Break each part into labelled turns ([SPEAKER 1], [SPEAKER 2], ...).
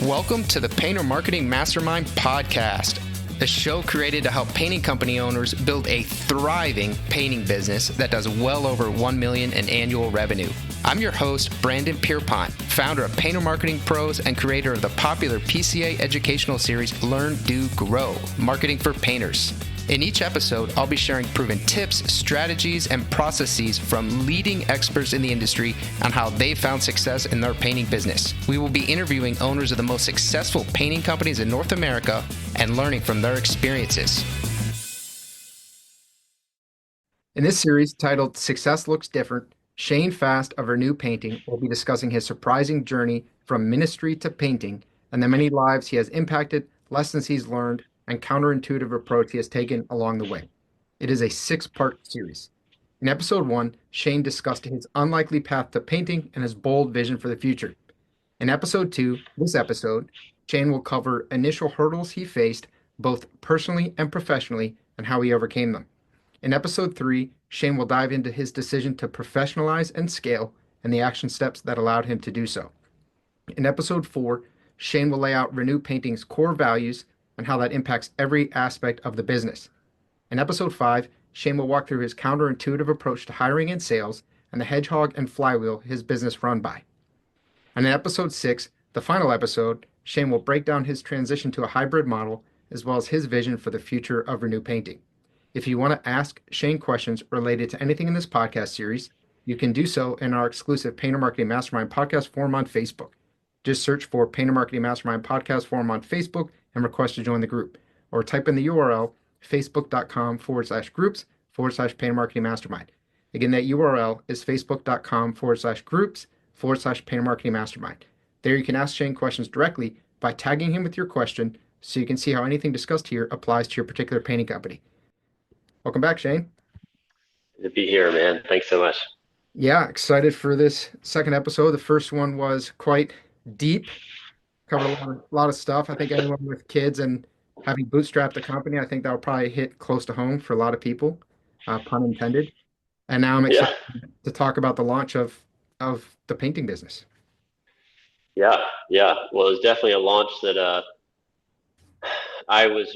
[SPEAKER 1] Welcome to the Painter Marketing Mastermind podcast, a show created to help painting company owners build a thriving painting business that does well over $1 million in annual revenue. I'm your host, Brandon Pierpont, founder of Painter Marketing Pros and creator of the popular PCA educational series Learn, Do, Grow, Marketing for Painters. In each episode, I'll be sharing proven tips, strategies, and processes from leading experts in the industry on how they found success in their painting business. We will be interviewing owners of the most successful painting companies in North America and learning from their experiences. In this series titled Success Looks Different, Shane Fast of Renew Painting will be discussing his surprising journey from ministry to painting and the many lives he has impacted, lessons he's learned, and counterintuitive approach he has taken along the way. It is a 6-part series. In episode 1, Shane discussed his unlikely path to painting and his bold vision for the future. In episode 2, this episode, Shane will cover initial hurdles he faced both personally and professionally and how he overcame them. In episode 3, Shane will dive into his decision to professionalize and scale and the action steps that allowed him to do so. In episode 4, Shane will lay out Renew Painting's core values and how that impacts every aspect of the business. In episode 5, Shane will walk through his counterintuitive approach to hiring and sales and the hedgehog and flywheel his business run by. And in episode 6, the final episode, Shane will break down his transition to a hybrid model as well as his vision for the future of Renew Painting. If you want to ask Shane questions related to anything in this podcast series, you can do so in our exclusive Painter Marketing Mastermind podcast forum on Facebook. Just search for Painter Marketing Mastermind podcast forum on Facebook and request to join the group, or type in the URL facebook.com/groups/Painter Marketing Mastermind. Again, that URL is facebook.com/groups/Painter Marketing Mastermind. There you can ask Shane questions directly by tagging him with your question so you can see how anything discussed here applies to your particular painting company. Welcome back, Shane.
[SPEAKER 2] Good to be here, man. Thanks so much.
[SPEAKER 1] Yeah, excited for this second episode. The first one was quite deep. Covered a lot of stuff. I think anyone with kids and having bootstrapped a company, I think that will probably hit close to home for a lot of people, pun intended. And now I'm excited to talk about the launch of the painting business.
[SPEAKER 2] Yeah. Well, it was definitely a launch that I was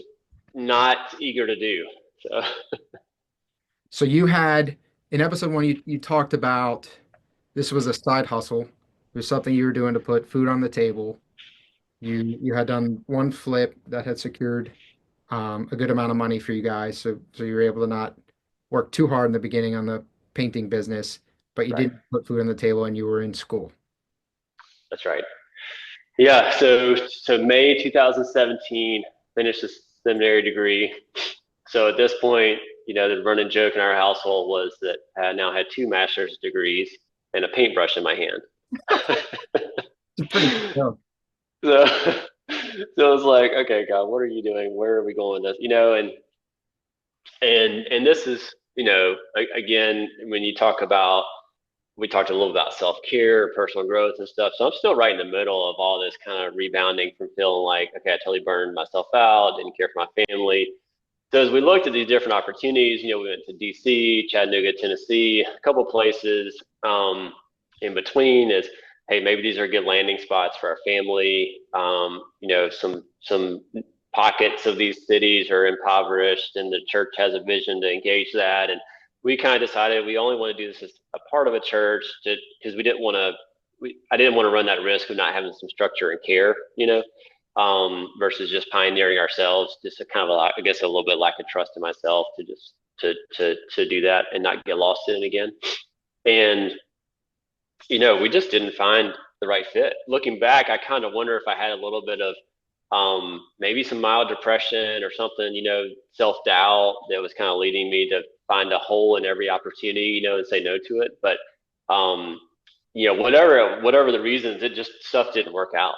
[SPEAKER 2] not eager to do.
[SPEAKER 1] So you had, in episode 1, you talked about this was a side hustle. It was something you were doing to put food on the table. You had done one flip that had secured a good amount of money for you guys, so you were able to not work too hard in the beginning on the painting business, but you didn't put food on the table and you were in school.
[SPEAKER 2] That's right. Yeah. So May 2017, finished a seminary degree. So at this point, the running joke in our household was that I now had 2 master's degrees and a paintbrush in my hand.
[SPEAKER 1] It's pretty cool.
[SPEAKER 2] So it's like, okay, God, what are you doing? Where are we going with this? And this is, again, when you talk about, we talked a little about self-care, personal growth and stuff. So I'm still right in the middle of all this kind of rebounding from feeling like, okay, I totally burned myself out, didn't care for my family. So as we looked at these different opportunities, we went to DC, Chattanooga, Tennessee, a couple places in between is, hey, maybe these are good landing spots for our family. Some pockets of these cities are impoverished and the church has a vision to engage that. And we kind of decided we only want to do this as a part of a church because I didn't want to run that risk of not having some structure and care, versus just pioneering ourselves, just a kind of, I guess, a little bit lack of trust in myself to just to do that and not get lost in it again. And we just didn't find the right fit. Looking back, I kind of wonder if I had a little bit of maybe some mild depression or something, self-doubt that was kind of leading me to find a hole in every opportunity, and say no to it. But, whatever the reasons, it just stuff didn't work out,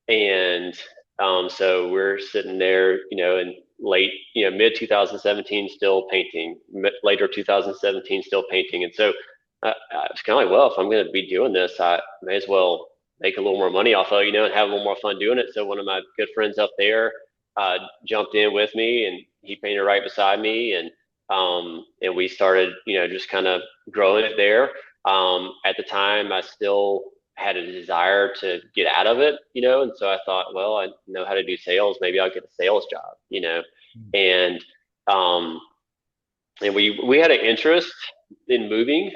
[SPEAKER 2] And so we're sitting there, in late, mid 2017, still painting, later 2017, still painting. And so I was kind of like, well, if I'm going to be doing this, I may as well make a little more money off of it, and have a little more fun doing it. So one of my good friends up there jumped in with me, and he painted right beside me, and we started, just kind of growing it there. At the time, I still had a desire to get out of it, and so I thought, well, I know how to do sales. Maybe I'll get a sales job, and um, and we had an interest in moving.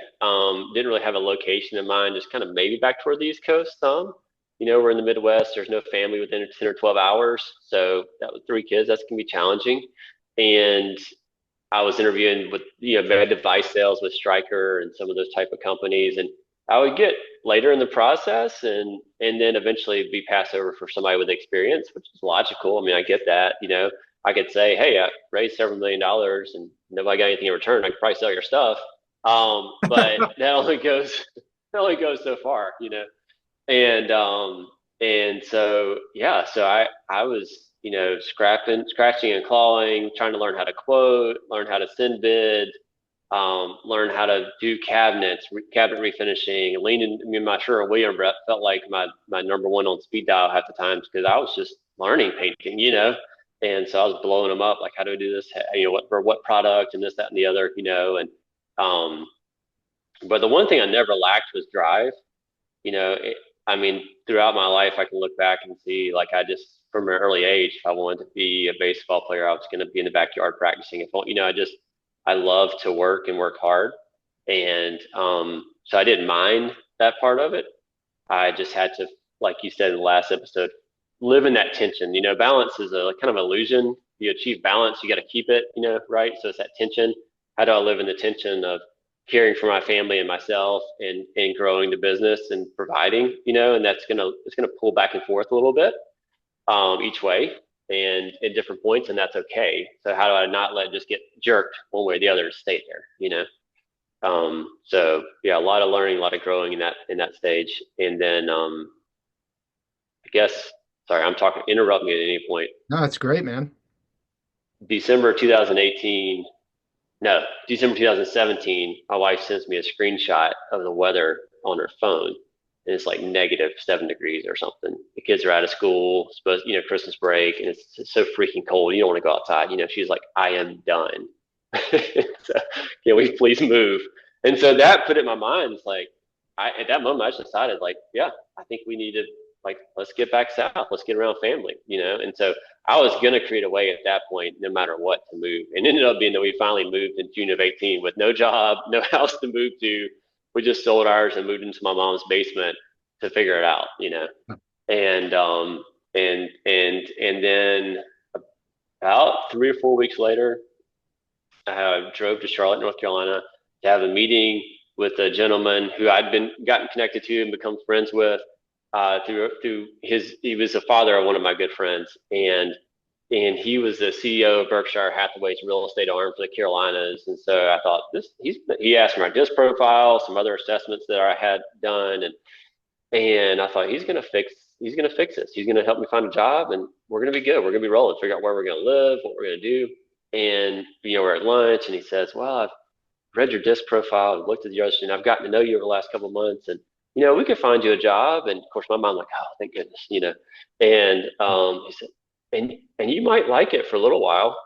[SPEAKER 2] Didn't really have a location in mind, just kind of maybe back toward the East Coast some. We're in the Midwest. There's no family within 10 or 12 hours. So that was 3 kids. That's going to be challenging. And I was interviewing with, med device sales with Stryker and some of those type of companies. And I would get later in the process and then eventually be passed over for somebody with experience, which is logical. I mean, I get that, I could say, hey, I raised several $1 million and nobody got anything in return. I could probably sell your stuff. But that only goes so far, and so yeah, so I was, scratching and clawing, trying to learn how to quote, learn how to send bid, learn how to do cabinet refinishing, leaning. I mean, my Sherwin-Williams rep felt like my number one on speed dial half the times because I was just learning painting, and so I was blowing them up, like, how do I do this? What for what product and this, that, and the other, and but the one thing I never lacked was drive. I mean, throughout my life, I can look back and see, like, I just, from an early age, if I wanted to be a baseball player, I was going to be in the backyard practicing. I love to work and work hard. And so I didn't mind that part of it. I just had to, like you said in the last episode, live in that tension. Balance is a kind of illusion. You achieve balance, you got to keep it, right? So it's that tension. How do I live in the tension of caring for my family and myself and growing the business and providing, and it's gonna pull back and forth a little bit each way and at different points, and that's okay. So how do I not let it just get jerked one way or the other to stay there, so yeah, a lot of learning, a lot of growing in that stage. And then I guess, sorry, I'm talking, interrupt me at any point.
[SPEAKER 1] No, it's great, man.
[SPEAKER 2] December 2018, no, December 2017, my wife sends me a screenshot of the weather on her phone, and it's like -7 degrees or something. The kids are out of school, Christmas break, and it's so freaking cold. You don't want to go outside. She's like, I am done. So, can we please move? And so that put it in my mind. It's like, at that moment, I just decided, like, yeah, I think we need to, like, let's get back south. Let's get around family, And so I was going to create a way at that point, no matter what, to move. And it ended up being that we finally moved in June of 18 with no job, no house to move to. We just sold ours and moved into my mom's basement to figure it out, And and then about 3 or 4 weeks later, I drove to Charlotte, North Carolina, to have a meeting with a gentleman who gotten connected to and become friends with through he was the father of one of my good friends, and he was the CEO of Berkshire Hathaway's real estate arm for the Carolinas. And so I thought, he asked my disc profile, some other assessments that I had done, and I thought, he's gonna fix this. He's gonna help me find a job, and we're gonna be good. We're gonna be rolling, figure out where we're gonna live, what we're gonna do. And we're at lunch, and he says, well, I've read your disc profile and looked at the others, and I've gotten to know you over the last couple of months, and we could find you a job. And of course, my mind, like, oh, thank goodness, And he said, and you might like it for a little while,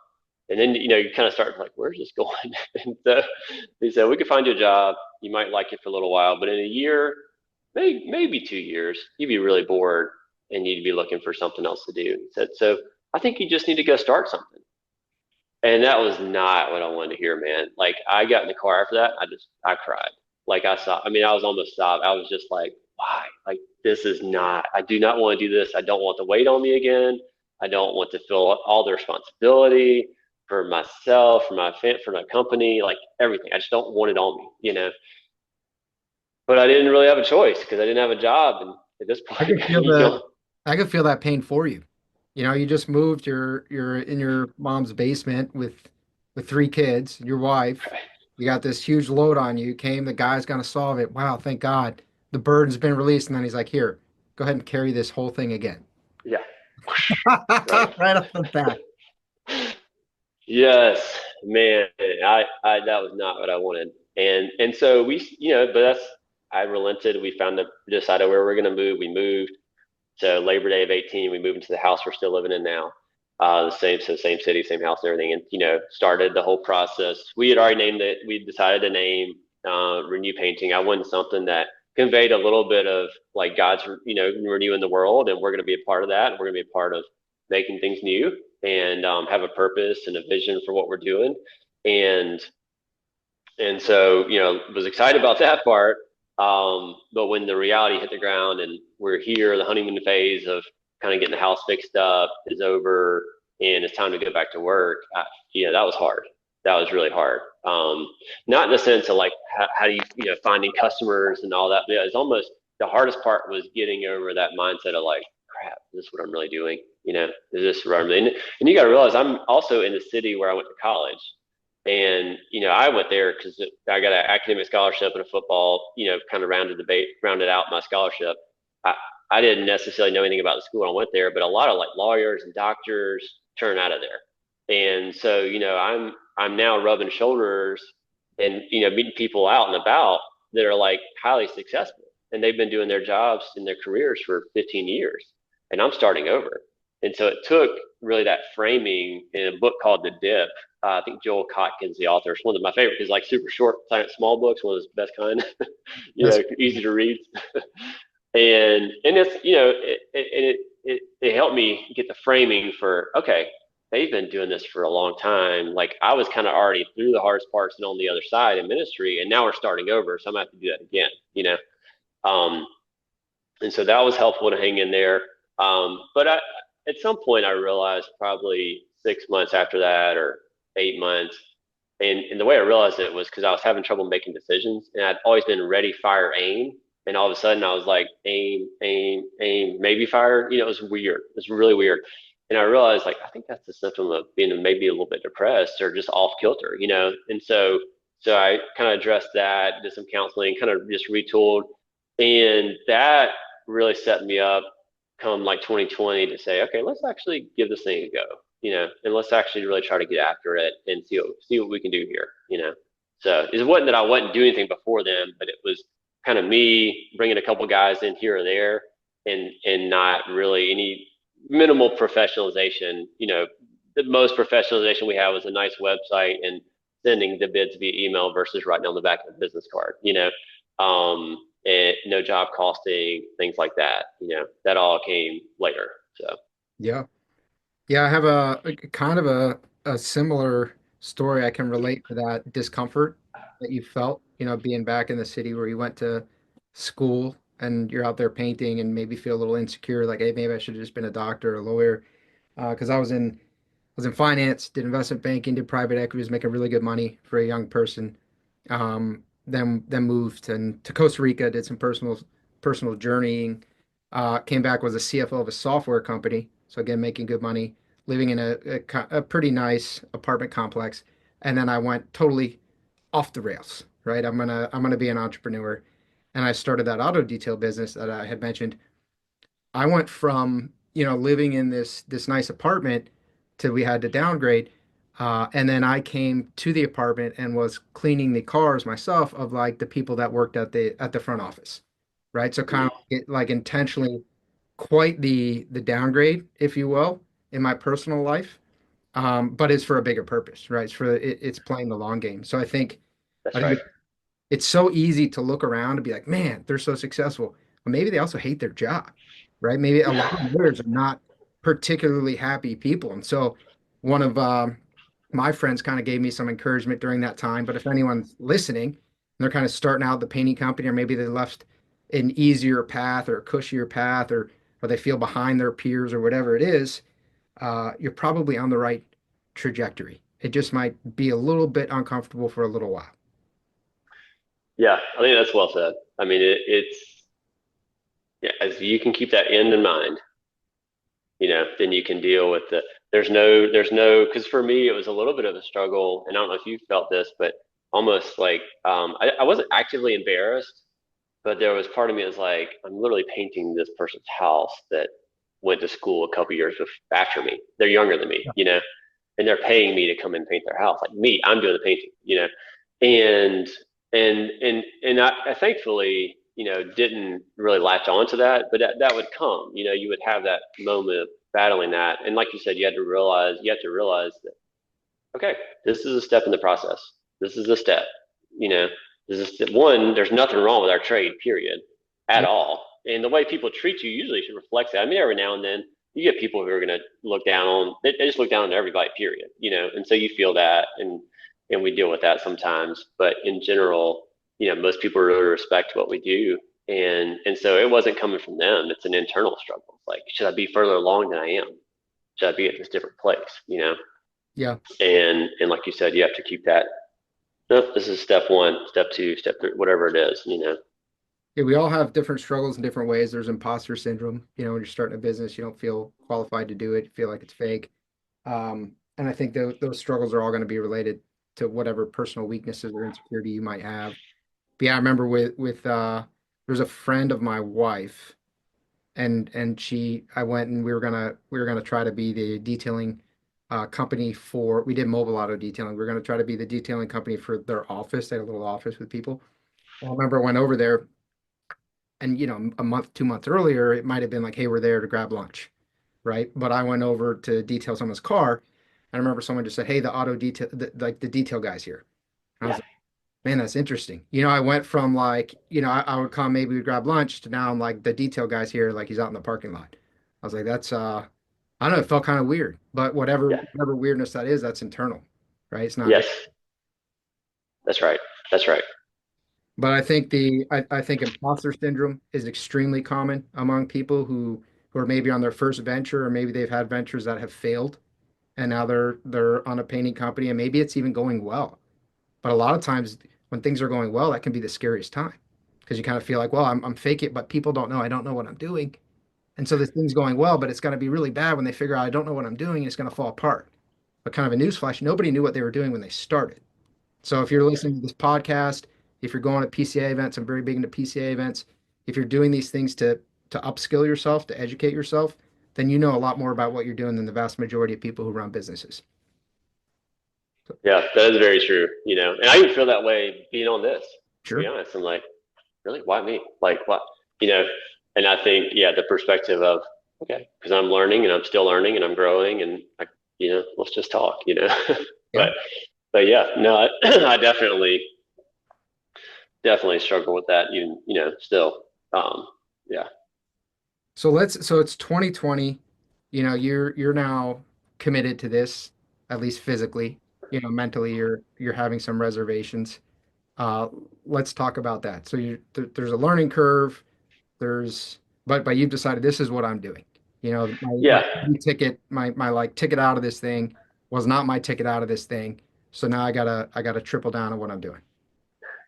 [SPEAKER 2] and then you kind of start like, where's this going? And so he said, we could find you a job. You might like it for a little while, but in a year, maybe 2 years, you'd be really bored, and you'd be looking for something else to do. He said, so I think you just need to go start something. And that was not what I wanted to hear, man. Like, I got in the car after that, I cried. Like, I was almost sobbed. I was just like, why? Like, I do not want to do this. I don't want the weight on me again. I don't want to feel all the responsibility for myself, for my company, like everything. I just don't want it on me. But I didn't really have a choice because I didn't have a job. And at this
[SPEAKER 1] I
[SPEAKER 2] point,
[SPEAKER 1] could feel I could feel that pain for you. You just moved. You're in your mom's basement with 3 kids, your wife. You got this huge load on you. Came, the guy's gonna solve it. Wow, thank God. The burden's been released, and then he's like, "Here, go ahead and carry this whole thing again."
[SPEAKER 2] yeah, right.
[SPEAKER 1] Right off the bat.
[SPEAKER 2] Yes, man, I that was not what I wanted. And so I relented. Decided where we're gonna move. We moved. So Labor Day of 18, we moved into the house we're still living in now. Same city, same house and everything. And, started the whole process. We had already named it. We decided to name Renew Painting. I wanted something that conveyed a little bit of like God's, renewing the world, and we're going to be a part of that. We're going to be a part of making things new, and have a purpose and a vision for what we're doing. And so, was excited about that part. But when the reality hit the ground and we're here, the honeymoon phase of kind of getting the house fixed up is over, and it's time to go back to work. That was hard. That was really hard. Not in the sense of like how do you, finding customers and all that. Yeah, it's almost the hardest part was getting over that mindset of like, crap, is this what I'm really doing? Is this what I'm really? And you got to realize I'm also in the city where I went to college. And I went there because I got an academic scholarship and a football. Kind of rounded out my scholarship. I, I didn't necessarily know anything about the school when I went there, but a lot of like lawyers and doctors turn out of there. And so I'm now rubbing shoulders and meeting people out and about that are like highly successful, and they've been doing their jobs and their careers for 15 years, and I'm starting over. And so it took really that framing in a book called The Dip. I think Joel Kotkin's the author. It's one of my favorite. It's like super short, small books, one of the best kind.
[SPEAKER 1] That's
[SPEAKER 2] Easy to read. And it's it helped me get the framing for, okay, they've been doing this for a long time. Like I was kind of already through the hardest parts and on the other side in ministry, and now we're starting over, so I'm gonna have to do that again. Um, and so that was helpful to hang in there. But at some point, I realized probably 6 months after that, or 8 months, and the way I realized it was because I was having trouble making decisions, and I'd always been ready, fire, aim. And all of a sudden, I was like, aim, aim, aim, maybe fire. It was weird. It was really weird. And I realized, like, I think that's a symptom of being maybe a little bit depressed or just off kilter. And so I kind of addressed that, did some counseling, kind of just retooled, and that really set me up come like 2020 to say, okay, let's actually give this thing a go, and let's actually really try to get after it and see what we can do here. So it wasn't that I wasn't doing anything before then, but it was kind of me bringing a couple guys in here or there, and not really any minimal professionalization. The most professionalization we have is a nice website and sending the bids via email versus writing on the back of a business card. And no job costing, things like that. That all came later. So
[SPEAKER 1] yeah. Yeah, I have a kind of a similar story. I can relate to that discomfort that you felt, being back in the city where you went to school and you're out there painting and maybe feel a little insecure, like, hey, maybe I should have just been a doctor or a lawyer. Because I was in finance, did investment banking, did private equity, was making really good money for a young person. Then moved to Costa Rica, did some personal journeying. Came back, was a CFO of a software company. So again, making good money, living in a pretty nice apartment complex. And then I went totally off the rails, right? I'm gonna be an entrepreneur. And I started that auto detail business that I had mentioned. I went from, living in this nice apartment to we had to downgrade. And then I came to the apartment and was cleaning the cars myself of like the people that worked at the front office. Right. So kind of like intentionally quite the downgrade, if you will, in my personal life. But it's for a bigger purpose, right? It's playing the long game. So I
[SPEAKER 2] that's
[SPEAKER 1] think
[SPEAKER 2] right.
[SPEAKER 1] it's so easy to look around and be like, man, they're so successful. But maybe they also hate their job, right? Maybe a lot of lawyers are not particularly happy people. And so one of my friends kind of gave me some encouragement during that time. But if anyone's listening, and they're kind of starting out the painting company, or maybe they left an easier path or a cushier path, or they feel behind their peers or whatever it is, you're probably on the right trajectory. It just might be a little bit uncomfortable for a little while.
[SPEAKER 2] Yeah, I think that's well said. I mean, it's yeah, as you can keep that end in mind, then you can deal with the. There's no, because for me it was a little bit of a struggle, and I don't know if you felt this, but almost like I wasn't actively embarrassed, but there was part of me that was like, I'm literally painting this person's house that went to school a couple years after me. They're younger than me, and they're paying me to come and paint their house. Like me, I'm doing the painting. And I thankfully, didn't really latch on to that, but that would come. You would have that moment of battling that, and like you said, you have to realize that, okay, this is a step in the process. This is a step, you know, There's nothing wrong with our trade, period, at all. And the way people treat you usually should reflect that. I mean, every now and then you get people who are going to look down on, they just look down on everybody, period, and so you feel that, and we deal with that sometimes. But in general, most people really respect what we do. And so it wasn't coming from them. It's an internal struggle. It's like, should I be further along than I am? Should I be at this different place?
[SPEAKER 1] Yeah.
[SPEAKER 2] And like you said, you have to keep that. No, this is step one, step two, step three, whatever it is.
[SPEAKER 1] Yeah, we all have different struggles in different ways. There's imposter syndrome. When you're starting a business, you don't feel qualified to do it. You feel like it's fake. And I think those struggles are all going to be related to whatever personal weaknesses or insecurity you might have. But yeah, I remember there's a friend of my wife, and I went and we were gonna try to be the detailing company for. We did mobile auto detailing. We were gonna try to be the detailing company for their office. They had a little office with people. I remember I went over there, and a month, 2 months earlier, it might have been like, hey, we're there to grab lunch, right? But I went over to detail someone's car, and I remember someone just said, hey, the auto detail, like the detail guy's here. And I was
[SPEAKER 2] Yeah.
[SPEAKER 1] like, man, that's interesting. I went from like, I would come, maybe we'd grab lunch, to now I'm like, the detail guy's here, like he's out in the parking lot. I was like, that's I don't know, it felt kind of weird, but
[SPEAKER 2] Yeah.
[SPEAKER 1] whatever weirdness that is, that's internal, right? It's not.
[SPEAKER 2] Yes. That's right. That's right.
[SPEAKER 1] But I think imposter syndrome is extremely common among people who are maybe on their first venture, or maybe they've had ventures that have failed, and now they're on a painting company, and maybe it's even going well. But a lot of times when things are going well, that can be the scariest time, because you kind of feel like, well, I'm fake it, but people don't know. I don't know what I'm doing. And so this thing's going well, but it's going to be really bad when they figure out I don't know what I'm doing, and it's going to fall apart. But kind of a newsflash, nobody knew what they were doing when they started. So if you're listening to this podcast, if you're going to PCA events, I'm very big into PCA events. If you're doing these things to upskill yourself, to educate yourself, then you know a lot more about what you're doing than the vast majority of people who run businesses. So,
[SPEAKER 2] Yeah, that is very true. And I even feel that way being on this, to be
[SPEAKER 1] sure.
[SPEAKER 2] honest. I'm like, really, why me? Like, what? You know, and I think, yeah, the perspective of, okay, because I'm learning and I'm still learning and I'm growing and let's just talk.
[SPEAKER 1] Yeah.
[SPEAKER 2] but, but yeah, no, I definitely struggle with that even, still. Um, yeah.
[SPEAKER 1] So it's 2020. You're now committed to this, at least physically. Mentally you're having some reservations. Uh, let's talk about that. So there's a learning curve. But you've decided this is what I'm doing. My
[SPEAKER 2] Yeah,
[SPEAKER 1] ticket, my like ticket out of this thing was not my ticket out of this thing. So now I gotta triple down on what I'm doing.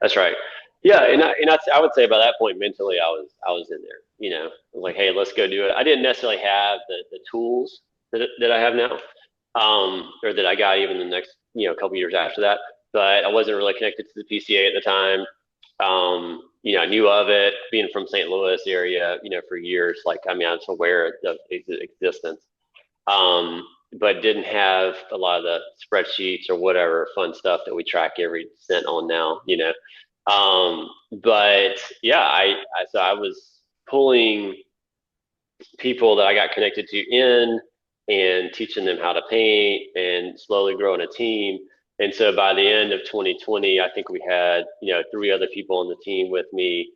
[SPEAKER 2] that's right. Yeah, and I would say by that point mentally I was in there. I was like, hey, let's go do it. I didn't necessarily have the tools that I have now, or that I got even the next couple years after that. But I wasn't really connected to the PCA at the time. I knew of it being from St. Louis area, for years. Like, I mean, I was aware of its existence, but didn't have a lot of the spreadsheets or whatever fun stuff that we track every cent on now. But yeah, so I was pulling people that I got connected to in and teaching them how to paint and slowly growing a team. And so by the end of 2020, I think we had, three other people on the team with me.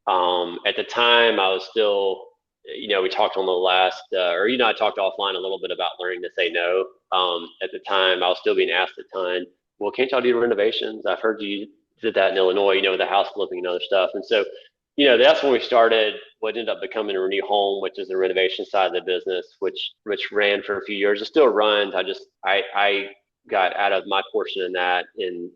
[SPEAKER 2] At the time, I was still, we talked on the last, I talked offline a little bit about learning to say no. At the time, I was still being asked a ton. Well, can't y'all do renovations? I've heard you did that in Illinois, with the house flipping and other stuff. And so, that's when we started what ended up becoming a Renew Home, which is the renovation side of the business, which ran for a few years. It still runs. I got out of my portion in that in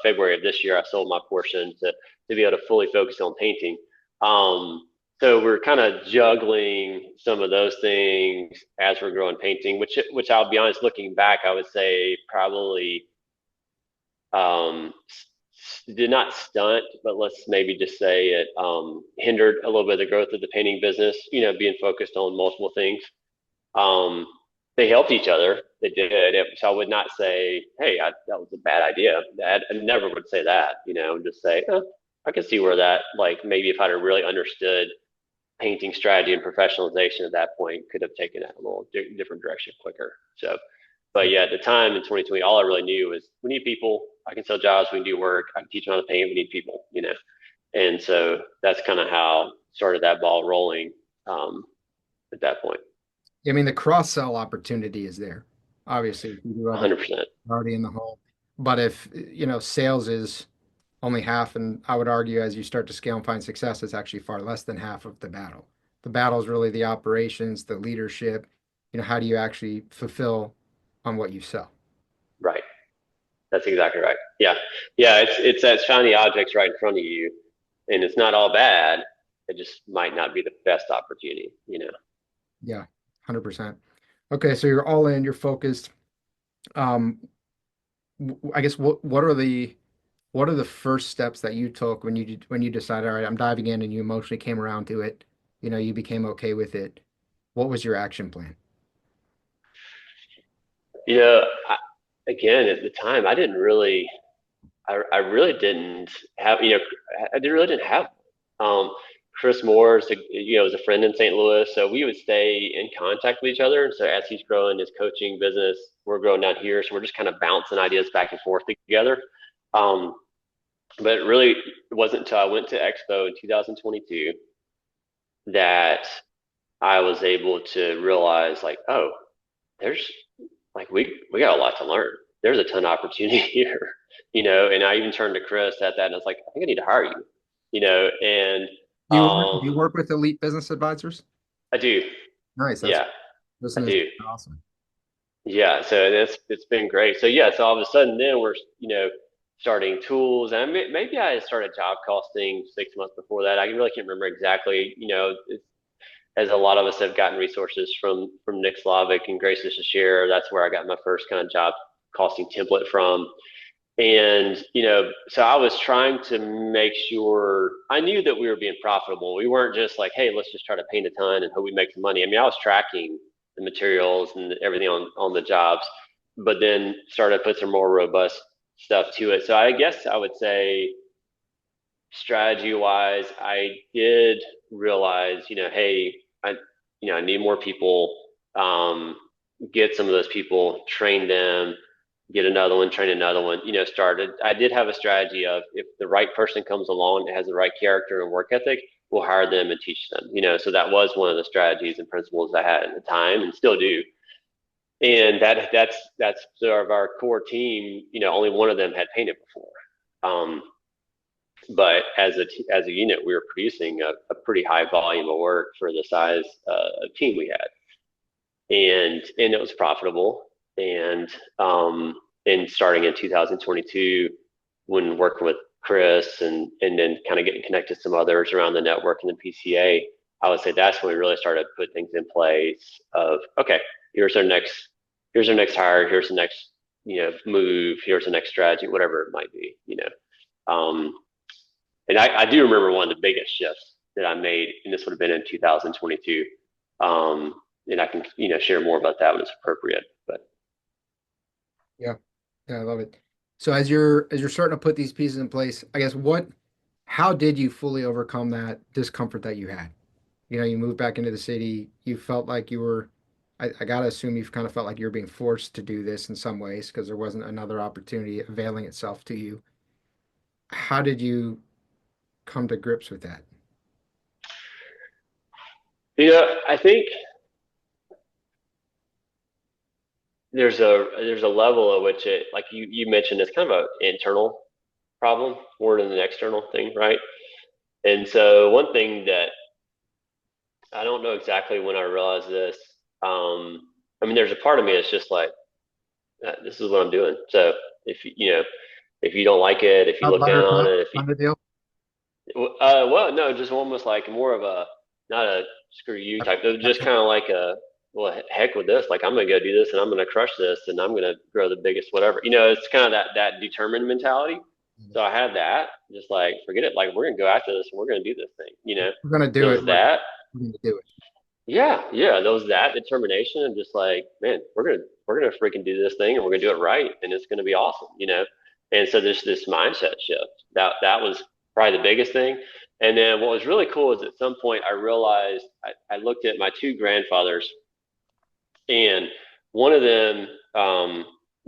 [SPEAKER 2] February of this year. I sold my portion to be able to fully focus on painting. So we're kind of juggling some of those things as we're growing painting, which I'll be honest, looking back, I would say probably um, did not stunt, but let's maybe just say it hindered a little bit of the growth of the painting business. Being focused on multiple things. Um, they helped each other. They did. So I would not say, "Hey, that was a bad idea." I never would say that. Just say, "I can see where that, like, maybe if I'd have really understood painting strategy and professionalization at that point, could have taken it a little different direction quicker." So, But yeah, at the time in 2020, all I really knew was we need people. I can sell jobs. We can do work. I can teach them how to paint. We need people, And so that's kind of how started that ball rolling at that point.
[SPEAKER 1] I mean, the cross sell opportunity is there. Obviously, if you do other things
[SPEAKER 2] 100%.
[SPEAKER 1] already in the home. But if, sales is only half, and I would argue as you start to scale and find success, it's actually far less than half of the battle. The battle is really the operations, the leadership. How do you actually fulfill on what you sell?
[SPEAKER 2] Right. That's exactly right. Yeah. Yeah. It's that shiny objects right in front of you, and it's not all bad. It just might not be the best opportunity.
[SPEAKER 1] Yeah, 100%. Okay, so you're all in, you're focused. Um, I guess what are the first steps that you took when you decided, all right, I'm diving in, and you emotionally came around to it, you became okay with it. What was your action plan?
[SPEAKER 2] You know, I, again, at the time, I really didn't have, really didn't have. Chris Moore was a friend in St. Louis, so we would stay in contact with each other. And so as he's growing his coaching business, we're growing down here, so we're just kind of bouncing ideas back and forth together. Um, but really, it wasn't until I went to Expo in 2022 that I was able to realize, like, oh, there's like we got a lot to learn. There's a ton of opportunity here. And I even turned to Chris at that, and I was like, I think I need to hire you. And
[SPEAKER 1] Do you work with elite business advisors?
[SPEAKER 2] I do.
[SPEAKER 1] Nice. That's
[SPEAKER 2] Yeah, I
[SPEAKER 1] Listen is
[SPEAKER 2] do.
[SPEAKER 1] awesome.
[SPEAKER 2] Yeah, so it's been great. So yeah, so all of a sudden then we're starting tools, and maybe I started job costing 6 months before that. I really can't remember exactly. As a lot of us have gotten resources from Nick Slavic and gracious to share. That's where I got my first kind of job costing template from. And so I was trying to make sure I knew that we were being profitable. We weren't just like, hey, let's just try to paint a ton and hope we make some money. I mean, I was tracking the materials and everything on the jobs, but then started to put some more robust stuff to it. So I guess I would say strategy wise, I did realize, hey, I need more people. Get some of those people, train them, get another one, train another one. Started. I did have a strategy of if the right person comes along that has the right character and work ethic, we'll hire them and teach them. So that was one of the strategies and principles I had at the time and still do. And that's sort of our core team. Only one of them had painted before. But as a unit, we were producing a pretty high volume of work for the size of team we had, and it was profitable. And starting in 2022, when working with Chris and then kind of getting connected to some others around the network and the PCA, I would say that's when we really started to put things in place of, okay, here's our next hire, here's the next move, here's the next strategy, whatever it might be. And I do remember one of the biggest shifts that I made, and this would have been in 2022. And I can, share more about that when it's appropriate. But
[SPEAKER 1] Yeah. Yeah, I love it. So as you're starting to put these pieces in place, I guess how did you fully overcome that discomfort that you had? You moved back into the city, you felt like I gotta assume you've kind of felt like you were being forced to do this in some ways because there wasn't another opportunity availing itself to you. How did you come to grips with that?
[SPEAKER 2] I think there's a level at which it, like you mentioned, it's kind of an internal problem more than an external thing, right? And so one thing that I don't know exactly when I realized this. I mean, there's a part of me that's just like, this is what I'm doing. So if you don't like it, if you
[SPEAKER 1] Not
[SPEAKER 2] look down on
[SPEAKER 1] buttercup
[SPEAKER 2] it, if you
[SPEAKER 1] kind of deal.
[SPEAKER 2] well, no, just almost like more of a not a screw you type. It was just kind of like a well, heck with this. Like I'm gonna go do this, and I'm gonna crush this, and I'm gonna grow the biggest whatever. It's kind of that determined mentality. So I had that, just like forget it. Like we're gonna go after this, and we're gonna do this thing.
[SPEAKER 1] We're gonna
[SPEAKER 2] There
[SPEAKER 1] do it.
[SPEAKER 2] was
[SPEAKER 1] We're
[SPEAKER 2] that.
[SPEAKER 1] going to do it.
[SPEAKER 2] Yeah. There was that determination, and just like man, we're gonna freaking do this thing, and we're gonna do it right, and it's gonna be awesome. And so there's this mindset shift. That was probably the biggest thing. And then what was really cool is at some point I realized I looked at my two grandfathers, and one of them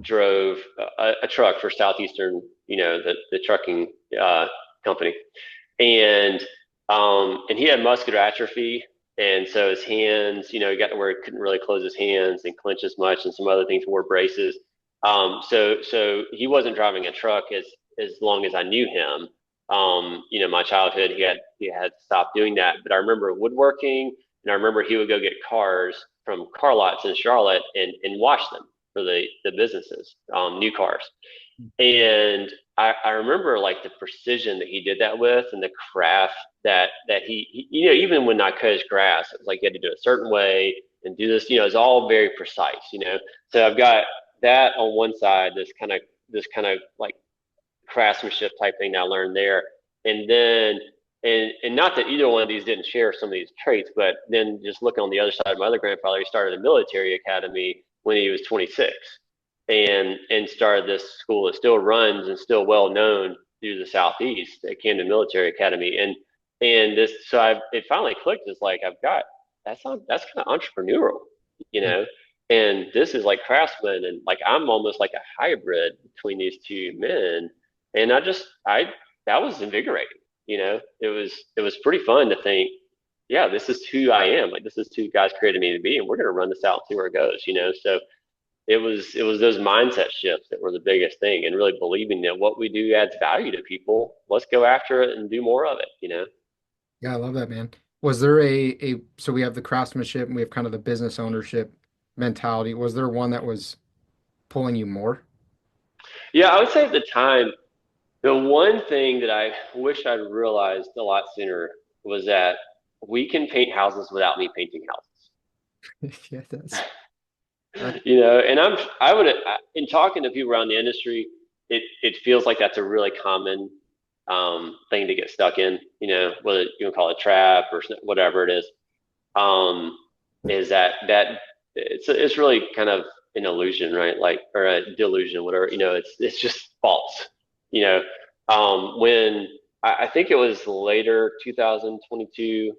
[SPEAKER 2] drove a truck for Southeastern, the trucking company, and and he had muscular atrophy, and so his hands, he got to where he couldn't really close his hands and clench as much, and some other things, wore braces. So he wasn't driving a truck as long as I knew him. My childhood, he had stopped doing that, but I remember woodworking, and I remember he would go get cars from car lots in Charlotte and wash them for the businesses, new cars. And I remember like the precision that he did that with, and the craft that he even when I cut his grass, it was like he had to do it a certain way and do this, it's all very precise. So I've got that on one side, this kind of like craftsmanship type thing that I learned there. And then and not that either one of these didn't share some of these traits, but then just looking on the other side, my other grandfather, he started a military academy when he was 26, and started this school that still runs and still well known through the Southeast, at Camden Military Academy. And this, so it finally clicked. It's like I've got that's kind of entrepreneurial, you know. And this is like craftsman, and like I'm almost like a hybrid between these two men. And I that was invigorating. It was pretty fun to think, yeah, this is who I am. Like this is who God's created me to be, and we're gonna run this out and see where it goes. So it was those mindset shifts that were the biggest thing, and really believing that what we do adds value to people. Let's go after it and do more of it.
[SPEAKER 1] Yeah, I love that, man. Was there so we have the craftsmanship and we have kind of the business ownership mentality. Was there one that was pulling you more?
[SPEAKER 2] Yeah, I would say at the time, the one thing that I wish I'd realized a lot sooner was that we can paint houses without me painting
[SPEAKER 1] Yeah, that,
[SPEAKER 2] houses. And in talking to people around the industry, it feels like that's a really common thing to get stuck in, whether you can call it a trap or whatever it um, is that it's really kind of an illusion, right? Like, or a delusion, whatever, it's just false, you know. When I think it was later 2022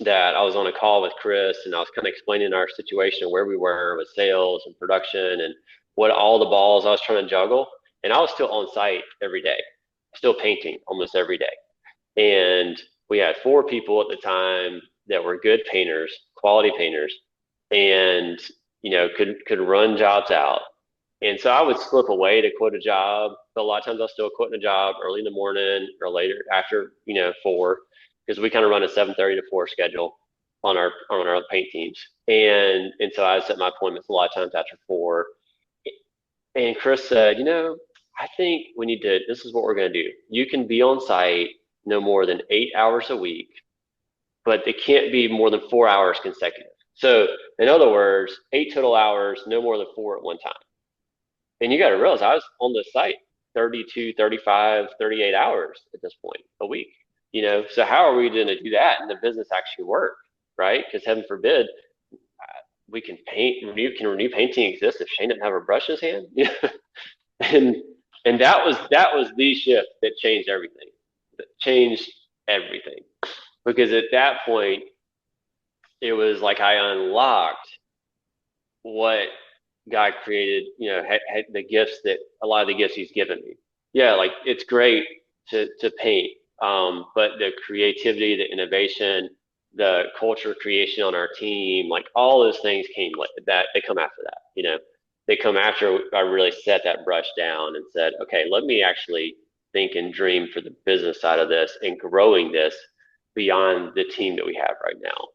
[SPEAKER 2] that I was on a call with Chris, and I was kind of explaining our situation, where we were with sales and production, and what all the balls I was trying to juggle. And I was still on site every day, still painting almost every day. And we had four people at the time that were good painters, quality painters, and could run jobs out. And so I would slip away to quote a job, but a lot of times I was still quoting a job early in the morning or later after 4, because we kind of run a 7:30 to 4 schedule on our paint teams. And so I set my appointments a lot of times after 4. And Chris said, I think we need to, this is what we're going to do. You can be on site no more than 8 hours a week, but it can't be more than 4 hours consecutive. So in other words, 8 total hours, no more than 4 at one time. And you got to realize I was on the site 32, 35, 38 hours at this point a week. So how are we going to do that and the business actually work, right? Because heaven forbid we can paint. Can renew painting exist if Shane doesn't have a brush in his hand? and and that was the shift that changed everything. That changed everything, because at that point it was like I unlocked what God created, had the gifts, that a lot of the gifts He's given me. Yeah, like it's great to paint, but the creativity, the innovation, the culture creation on our team, like all those things came like that. They come after that. They come after I really set that brush down and said, okay, let me actually think and dream for the business side of this and growing this beyond the team that we have right now.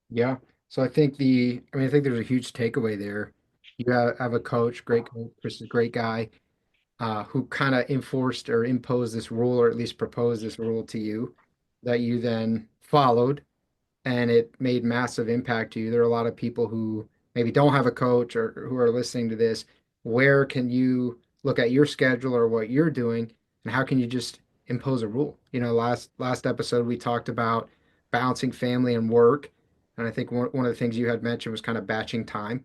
[SPEAKER 1] yeah. So I think there's a huge takeaway there. You have a coach, great coach, Chris is a great guy, who kind of enforced or imposed this rule, or at least proposed this rule to you that you then followed, and it made massive impact to you. There are a lot of people who maybe don't have a coach or who are listening to this. Where can you look at your schedule or what you're doing, and how can you just impose a rule? Last episode we talked about balancing family and work, and I think one of the things you had mentioned was kind of batching time.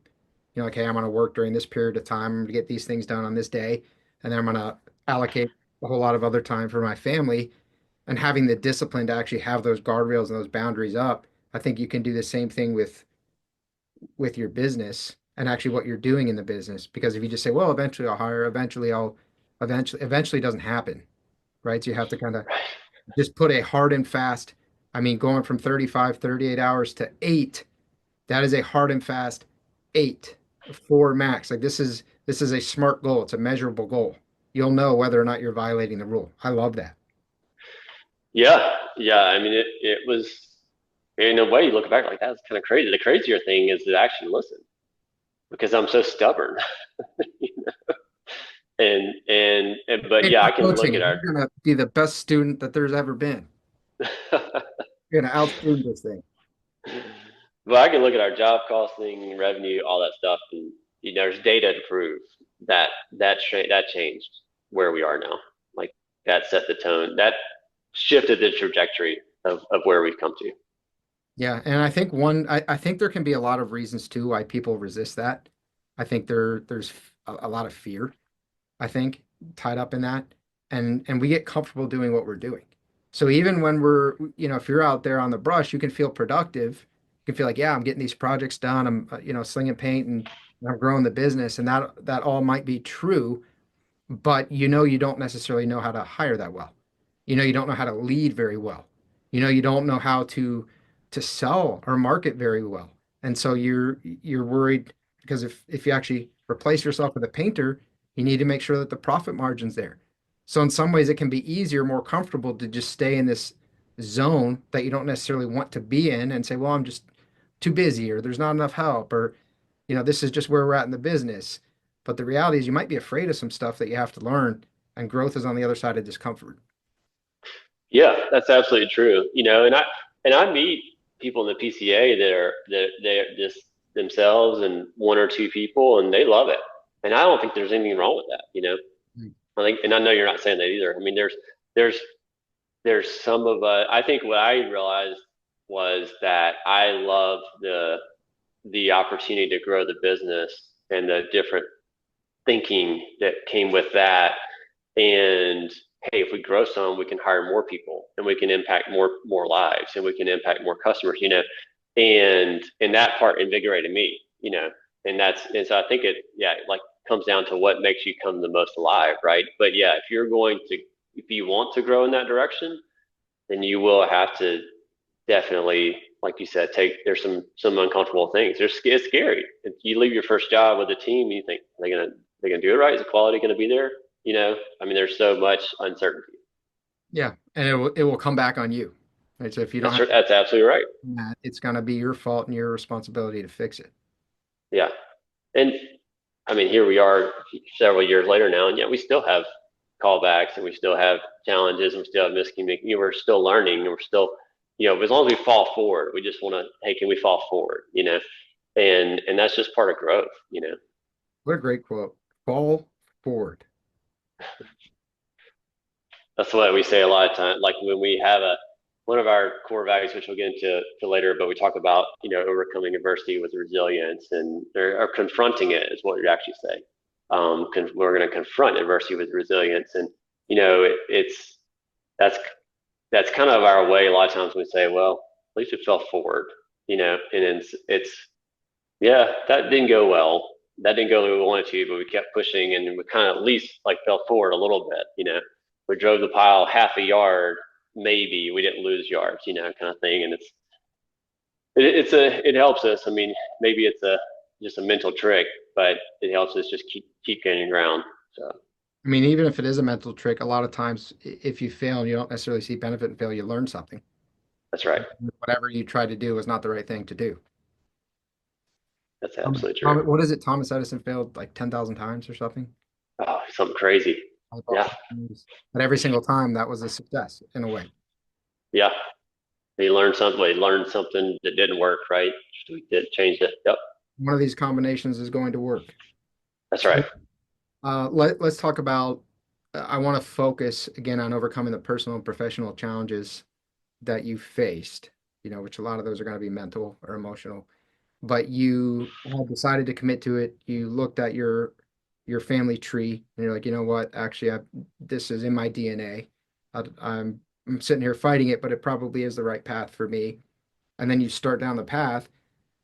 [SPEAKER 1] Like, hey, I'm going to work during this period of time. I'm going to get these things done on this day, and then I'm going to allocate a whole lot of other time for my family, and having the discipline to actually have those guardrails and those boundaries up. I think you can do the same thing with with your business and actually what you're doing in the business. Because if you just say, well, eventually I'll hire, eventually doesn't happen, right? So you have to kind of just put a hard and fast, I mean, going from 35, 38 hours to 8, that is a hard and fast 8, 4 max. Like this is a smart goal. It's a measurable goal. You'll know whether or not you're violating the rule. I love that.
[SPEAKER 2] Yeah, yeah. I mean, it was in a way you look back like that's kind of crazy. The crazier thing is to actually listen because I'm so stubborn. And but
[SPEAKER 1] Hey,
[SPEAKER 2] yeah,
[SPEAKER 1] for
[SPEAKER 2] I can look
[SPEAKER 1] coaching,
[SPEAKER 2] at our
[SPEAKER 1] you're gonna be the best student that there's ever been. You're gonna outstudent this thing.
[SPEAKER 2] well, I can look at our job costing, revenue, all that stuff, and there's data to prove that that changed where we are now. Like that set the tone. That shifted the trajectory of where we've come to.
[SPEAKER 1] Yeah, and I think I think there can be a lot of reasons too why people resist that. I think there's a lot of fear, I think, tied up in that. And we get comfortable doing what we're doing. So even when if you're out there on the brush, you can feel productive. You can feel like, yeah, I'm getting these projects done. I'm, slinging paint and I'm growing the business, and that all might be true, but you don't necessarily know how to hire that well. You don't know how to lead very well. You don't know how to sell or market very well. And so you're worried because if you actually replace yourself with a painter, you need to make sure that the profit margin's there. So in some ways it can be easier, more comfortable to just stay in this zone that you don't necessarily want to be in and say, well, I'm just too busy or there's not enough help or this is just where we're at in the business. But the reality is you might be afraid of some stuff that you have to learn, and growth is on the other side of discomfort.
[SPEAKER 2] Yeah, that's absolutely true. And I meet people in the PCA that they're just themselves and one or two people, and they love it. And I don't think there's anything wrong with that.
[SPEAKER 1] Mm.
[SPEAKER 2] I think, and I know you're not saying that either. I mean, there's there's some of I think what I realized was that I love the opportunity to grow the business and the different thinking that came with that. And hey, if we grow some, we can hire more people and we can impact more lives and we can impact more customers. And that part invigorated me. And so I think it like comes down to what makes you come the most alive, right? But yeah, if you want to grow in that direction, then you will have to definitely, like you said, there's some uncomfortable things. It's scary. If you leave your first job with a team, you think they're gonna do it right. Is the quality gonna be there? I mean, there's so much uncertainty.
[SPEAKER 1] Yeah, and it will come back on you. Right? So if you don't have
[SPEAKER 2] That's absolutely right.
[SPEAKER 1] that, it's going to be your fault and your responsibility to fix it.
[SPEAKER 2] Yeah, and I mean, here we are several years later now, and yeah, we still have callbacks and we still have challenges and we still have miscommunication. We're still learning and we're still, as long as we fall forward, we just want to, hey, can we fall forward? And that's just part of growth.
[SPEAKER 1] What a great quote. Fall forward.
[SPEAKER 2] That's what we say a lot of times. Like when we have one of our core values, which we'll get into later, but we talk about, overcoming adversity with resilience or confronting it is what we actually say. We're going to confront adversity with resilience. And, it's, that's, that's kind of our way. A lot of times we say, well, at least it fell forward, and yeah, that didn't go well. That didn't go the way we wanted to, but we kept pushing and we kind of at least like fell forward a little bit. We drove the pile half a yard, maybe we didn't lose yards, kind of thing. And it helps us. I mean, maybe it's just a mental trick, but it helps us just keep gaining ground. So
[SPEAKER 1] I mean, even if it is a mental trick, a lot of times if you fail and you don't necessarily see benefit and fail, you learn something.
[SPEAKER 2] that's right.
[SPEAKER 1] Whatever you tried to do was not the right thing to do.
[SPEAKER 2] That's absolutely true.
[SPEAKER 1] What is it? Thomas Edison failed like 10,000 times or something.
[SPEAKER 2] Oh, something crazy. Yeah.
[SPEAKER 1] But every single time that was a success in a way.
[SPEAKER 2] Yeah. They learned something that didn't work, right? We did change it. Yep.
[SPEAKER 1] One of these combinations is going to work.
[SPEAKER 2] That's right.
[SPEAKER 1] Let's talk about. I want to focus again on overcoming the personal and professional challenges that you faced. Which a lot of those are going to be mental or emotional. But you have decided to commit to it. You looked at your family tree and you're like, you know what? Actually, this is in my DNA. I'm sitting here fighting it, but it probably is the right path for me. And then you start down the path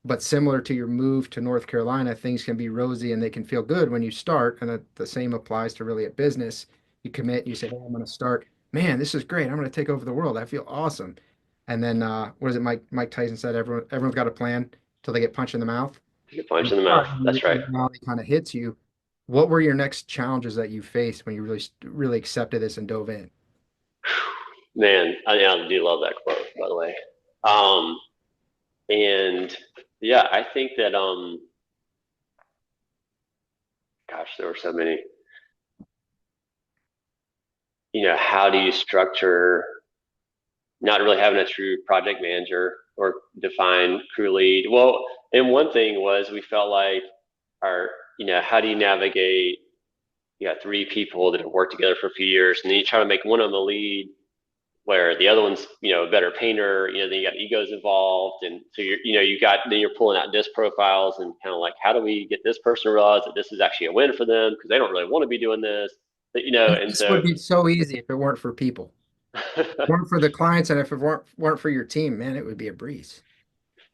[SPEAKER 1] But similar to your move to North Carolina, things can be rosy and they can feel good when you start. And the same applies to really a business. You commit, you say, hey, I'm going to start. Man, this is great. I'm going to take over the world. I feel awesome. And then, what is it? Mike Tyson said, everyone's got a plan till they get punched in the mouth.
[SPEAKER 2] Get
[SPEAKER 1] When
[SPEAKER 2] punched
[SPEAKER 1] you
[SPEAKER 2] in the mouth.
[SPEAKER 1] start,
[SPEAKER 2] That's right.
[SPEAKER 1] reality kind of hits you. What were your next challenges that you faced when you really accepted this and dove in?
[SPEAKER 2] Man, I do love that quote, by the way. Um, and yeah, I think that gosh, there were so many. How do you structure not really having a true project manager or defined crew lead? Well, and one thing was we felt like our, how do you navigate? You got three people that have worked together for a few years, and then you try to make one of them a lead, where the other one's, a better painter. Then you got egos involved, and so you're pulling out disc profiles and kind of like, how do we get this person to realize that this is actually a win for them because they don't really want to be doing this,
[SPEAKER 1] And
[SPEAKER 2] and
[SPEAKER 1] this
[SPEAKER 2] so.
[SPEAKER 1] would be so easy if it weren't for people. Weren't for the clients, and if it weren't for your team, man, it would be a breeze.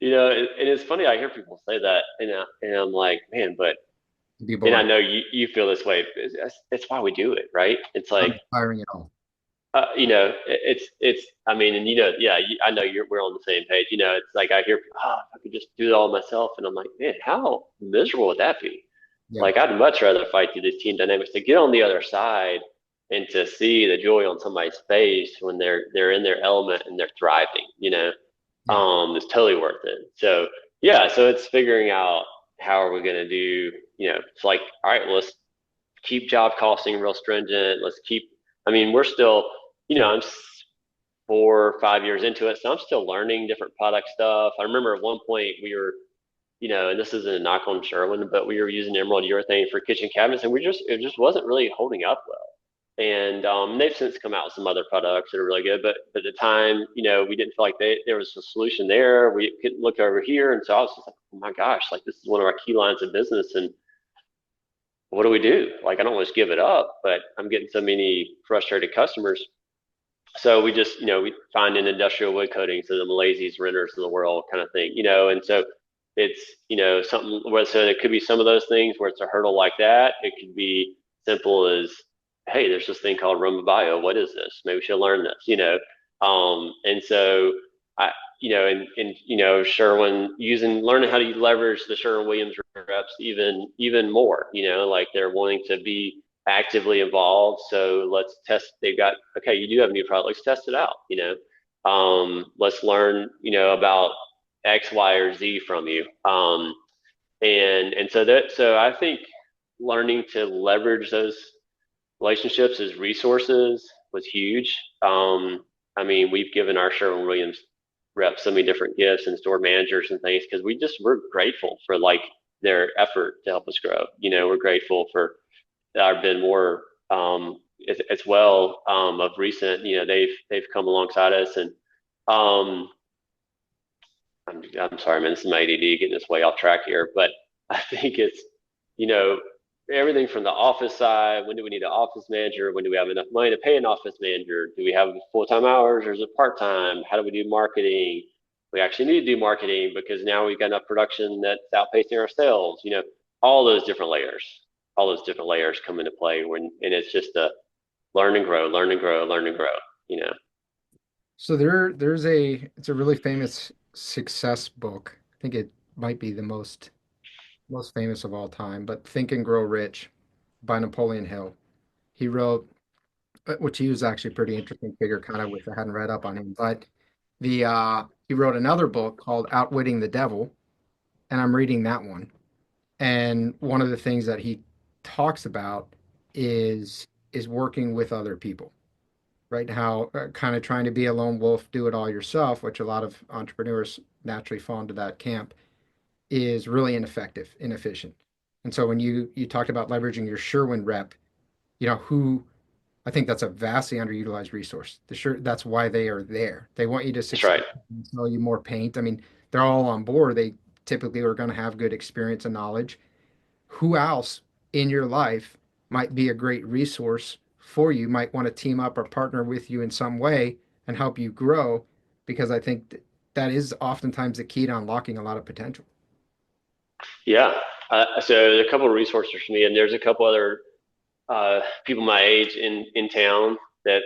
[SPEAKER 2] And it's funny. I hear people say that, and I'm like, man, but
[SPEAKER 1] It'd be
[SPEAKER 2] and I
[SPEAKER 1] boring.
[SPEAKER 2] know you feel this way. It's why we do it, right? It's
[SPEAKER 1] Not
[SPEAKER 2] like,
[SPEAKER 1] inspiring at all.
[SPEAKER 2] it's. I mean, and yeah, I know we're on the same page. It's like I hear, if I could just do it all myself, and I'm like, man, how miserable would that be?
[SPEAKER 1] Yeah.
[SPEAKER 2] Like, I'd much rather fight through these team dynamics to get on the other side and to see the joy on somebody's face when they're in their element and they're thriving.
[SPEAKER 1] Yeah.
[SPEAKER 2] It's totally worth it. So yeah, so it's figuring out how are we going to do. It's like, all right, well, let's keep job costing real stringent. Let's keep. I mean, we're still, I'm 4 or 5 years into it, so I'm still learning different product stuff. I remember at one point we were, and this isn't a knock on Sherwin, but we were using emerald urethane for kitchen cabinets, and it just wasn't really holding up well. And they've since come out with some other products that are really good, but at the time, we didn't feel like there was a solution there. We could look over here, and so I was just like, oh my gosh, like this is one of our key lines of business, and what do we do? Like, I don't want to just give it up, but I'm getting so many frustrated customers. So we just, we find an industrial wood coating, so the Malaysians, renters of the world kind of thing, and so it's, something where, so it could be some of those things where it's a hurdle like that. It could be simple as, hey, there's this thing called Roma Bio. What is this? Maybe we should learn this. And so I, Sherwin learning how to leverage the Sherwin-Williams reps even more, like they're wanting to be actively involved. So let's test. They've got, okay, you do have a new product. Let's test it out. Let's learn, about X, Y, or Z from you. And so I think learning to leverage those relationships as resources was huge. I mean, we've given our Sherwin Williams reps so many different gifts and store managers and things because we're grateful for like their effort to help us grow. We're grateful for our Ben Moore as well of recent. They've come alongside us and um, I'm sorry, man. This is my ADD getting this way off track here, but I think it's you know everything from the office side. When do we need an office manager? When do we have enough money to pay an office manager? Do we have full-time hours or is it part-time? How do we do marketing? We actually need to do marketing because now we've got enough production that's outpacing our sales. All those different layers, all those different layers come into play and it's just a learn and grow, learn and grow, learn and grow. You know,
[SPEAKER 1] So it's a really famous success book. I think it might be the most famous of all time, but Think and Grow Rich by Napoleon Hill. He wrote, which he was actually a pretty interesting figure, kind of wish I hadn't read up on him, but he wrote another book called Outwitting the Devil, and I'm reading that one. And one of the things that he talks about is working with other people, right? How kind of trying to be a lone wolf, do it all yourself, which a lot of entrepreneurs naturally fall into that camp, is really ineffective, inefficient. And so when you talked about leveraging your Sherwin rep, who I think that's a vastly underutilized resource. That's why they are there. They want you to
[SPEAKER 2] that's
[SPEAKER 1] succeed,
[SPEAKER 2] right.
[SPEAKER 1] sell you more paint. I mean, they're all on board. They typically are going to have good experience and knowledge. Who else in your life might be a great resource for you, might want to team up or partner with you in some way and help you grow? Because I think that is oftentimes the key to unlocking a lot of potential.
[SPEAKER 2] Yeah. So there's a couple of resources for me, and there's a couple other people my age in town that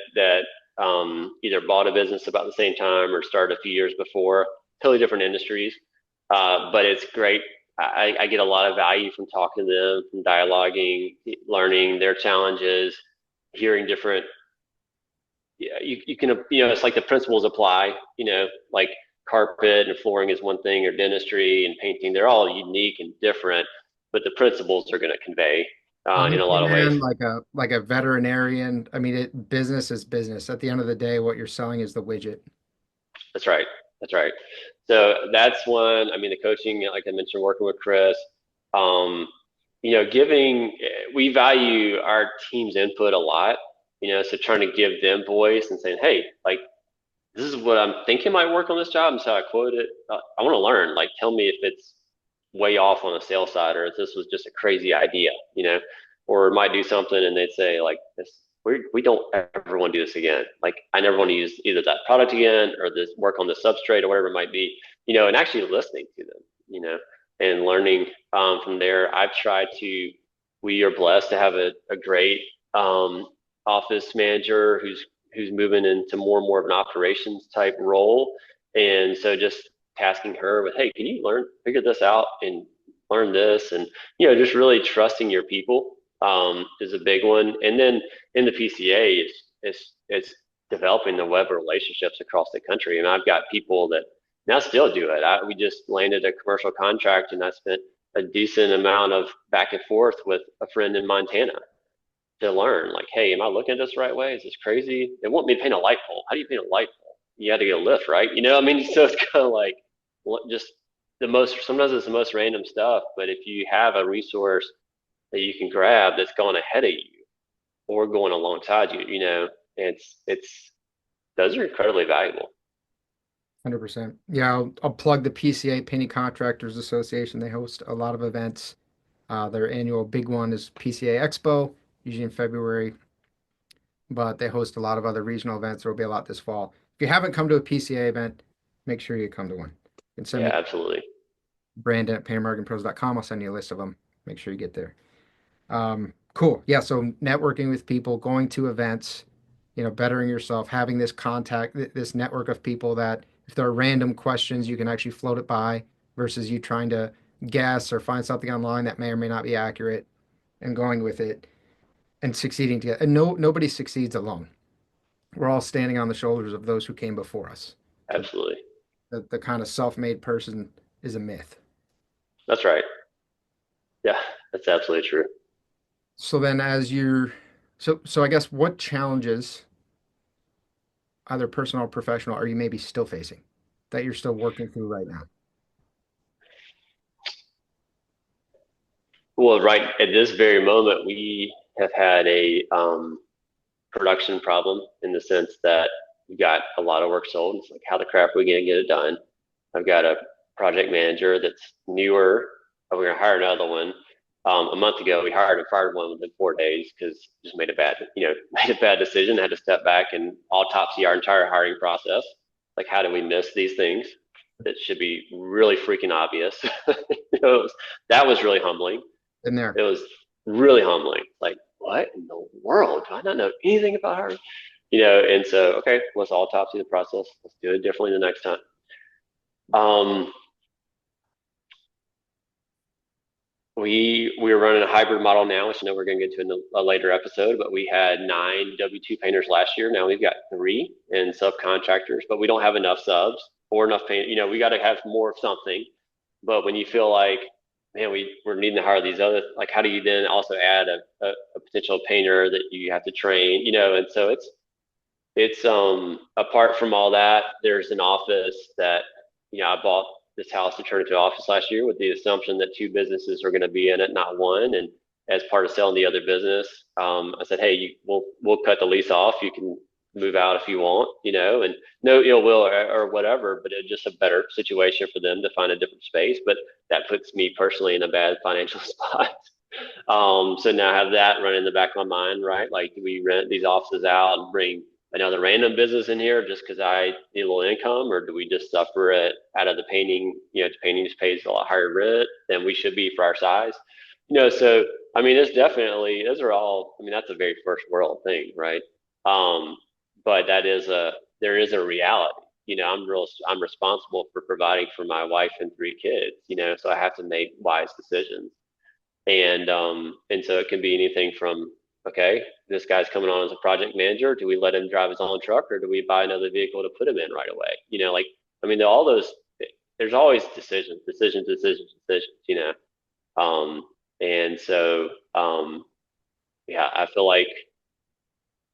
[SPEAKER 2] either bought a business about the same time or started a few years before, totally different industries. But it's great. I get a lot of value from talking to them, from dialoguing, learning their challenges, hearing different. Yeah, you can, it's like the principles apply. Like carpet and flooring is one thing, or dentistry and painting. They're all unique and different, but the principles are going to convey in a
[SPEAKER 1] Honestly,
[SPEAKER 2] lot of ways.
[SPEAKER 1] man, like a veterinarian, I mean, business is business. At the end of the day, what you're selling is the widget.
[SPEAKER 2] That's right. That's right. So that's one. I mean, the coaching, like I mentioned, working with Chris, um, giving, we value our team's input a lot, so trying to give them voice and saying, hey, like, this is what I'm thinking might work on this job. And so I quote it. I want to learn, like, tell me if it's way off on the sales side or if this was just a crazy idea, or it might do something and they'd say like this, we don't ever want to do this again. Like I never want to use either that product again or this work on the substrate or whatever it might be, and actually listening to them, and learning from there. We are blessed to have a great office manager who's moving into more and more of an operations type role. And so just tasking her with, hey, can you figure this out and learn this? And, just really trusting your people is a big one. And then in the PCA, it's developing the web of relationships across the country. And I've got people that now still do it. We just landed a commercial contract and I spent a decent amount of back and forth with a friend in Montana to learn, like, hey, am I looking at this the right way? Is this crazy? They want me to paint a light pole. How do you paint a light pole? You had to get a lift, right? I mean, so it's kind of like just sometimes it's the most random stuff, but if you have a resource that you can grab that's going ahead of you or going alongside you, those are incredibly valuable.
[SPEAKER 1] 100%. Yeah, I'll plug the PCA, Painting Contractors Association. They host a lot of events. Their annual big one is PCA Expo, usually in February, but they host a lot of other regional events. There will be a lot this fall. If you haven't come to a PCA event, make sure you come to one. You can send
[SPEAKER 2] Yeah,
[SPEAKER 1] me
[SPEAKER 2] absolutely.
[SPEAKER 1] Brandon at PanAmericanPros.com. I'll send you a list of them. Make sure you get there. Cool. Yeah. So networking with people, going to events, bettering yourself, having this contact, this network of people that if there are random questions, you can actually float it by versus you trying to guess or find something online that may or may not be accurate and going with it and succeeding together. And nobody succeeds alone. We're all standing on the shoulders of those who came before us. So
[SPEAKER 2] Absolutely.
[SPEAKER 1] the kind of self-made person is a myth.
[SPEAKER 2] That's right. Yeah, that's absolutely true.
[SPEAKER 1] So then so I guess what challenges, either personal or professional, are you maybe still facing that you're still working through right now?
[SPEAKER 2] Well, right at this very moment, we have had a production problem in the sense that we got a lot of work sold. It's like, how the crap are we going to get it done? I've got a project manager that's newer. We're going to hire another one. A month ago, we hired and fired one within 4 days because just made a bad, made a bad decision. Had to step back and autopsy our entire hiring process. Like, how do we miss these things that should be really freaking obvious? That was really humbling.
[SPEAKER 1] In there.
[SPEAKER 2] It was really humbling. Like, what in the world? Do I not know anything about her? And so, okay, let's autopsy the process. Let's do it differently the next time. Um, we are running a hybrid model now, which I know we're going to get to in a later episode, but we had 9 W2 painters last year. Now we've got 3 in subcontractors, but we don't have enough subs or enough paint. We got to have more of something. But when you feel like, man, we're needing to hire these other, like, how do you then also add a potential painter that you have to train, and so it's apart from all that, there's an office that, I bought this house to turn into an office last year with the assumption that 2 businesses are going to be in it, not one. And as part of selling the other business, I said, hey, we'll cut the lease off. You can move out if you want, and no ill will or whatever, but it's just a better situation for them to find a different space. But that puts me personally in a bad financial spot. So now I have that running in the back of my mind, right? Like, do we rent these offices out and bring another random business in here just because I need a little income, or do we just suffer it out of the painting? Painting just pays a lot higher rent than we should be for our size. So I mean, it's definitely those are all. I mean, that's a very first world thing, right? Um, but there is a reality. I'm responsible for providing for my wife and three kids. So I have to make wise decisions. And so it can be anything from, okay, this guy's coming on as a project manager. Do we let him drive his own truck, or do we buy another vehicle to put him in right away? I mean, all those, there's always decisions. Um, and so, yeah, I feel like